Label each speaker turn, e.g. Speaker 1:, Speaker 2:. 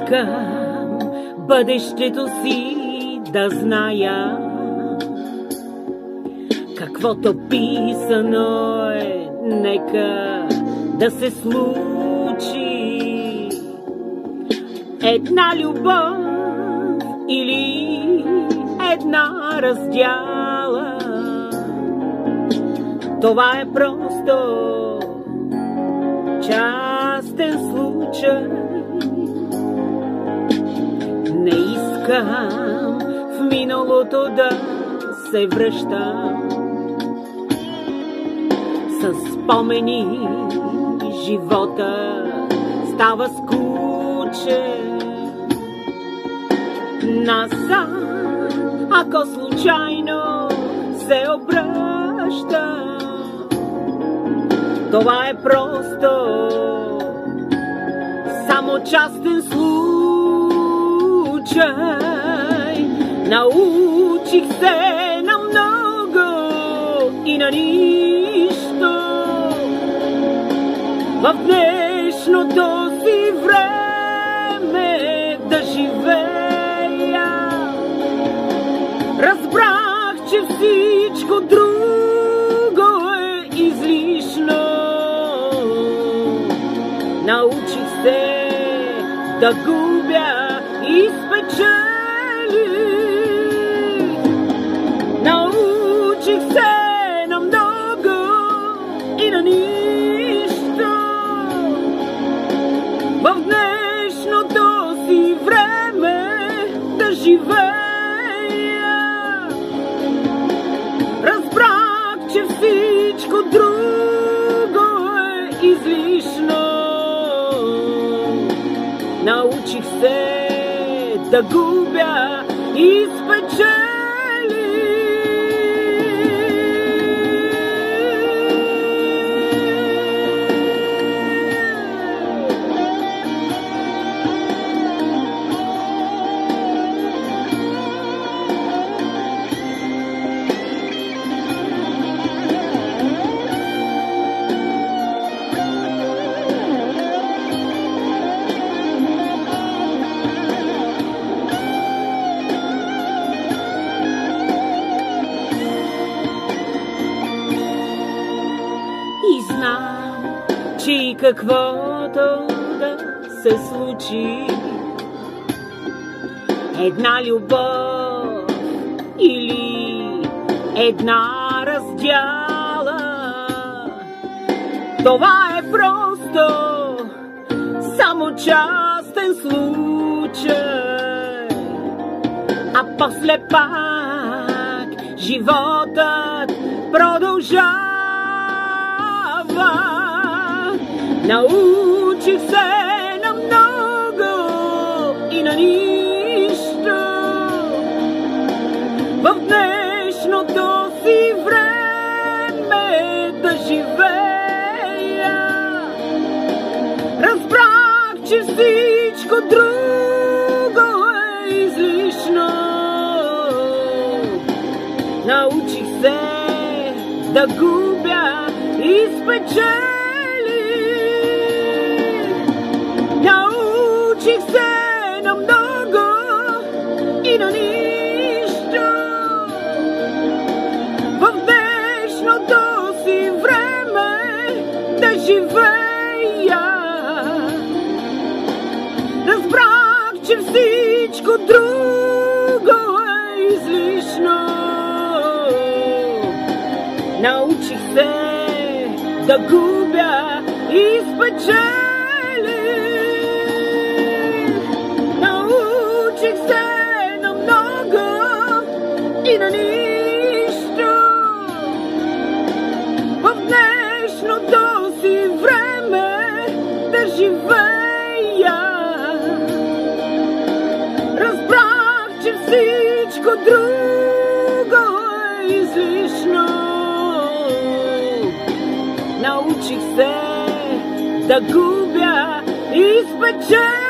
Speaker 1: Искам бъдещето си да зная, каквото писано е, нека да се случи. Една любов или една раздяла, това е просто частен случай. Не искам в миналото да се връщам, със спомени живота става скучен. Назад, ако случайно се обръщам, това е просто само частен случай. Научих се на много и на нищо в днешното си време да живея. Разбрах, че всичко друго е излишно. Научих се да губя и спечелих. Научих се на много и на нищо в днешното си време да живея. Разбрах, че всичко друго е излишно. Научих се да губя и спечелих. И знам, че и каквото да се случи, една любов или една раздяла, това е просто само частен случай. А после пак животът продължава. Научих се на много и на нищо в днешното си време да живея. Разбрах, че всичко друго е излишно. Научих се да губя и спечелих. Научих се на много и на нищо в днешното си време да живея. Разбрах, че всичко друго е излишно. Научих се да губя и спечелих. Научих се на много и на нищо в днешното си време да живея. Разбрах, че всичко друго е излишно. Научих се да губя и спечеля.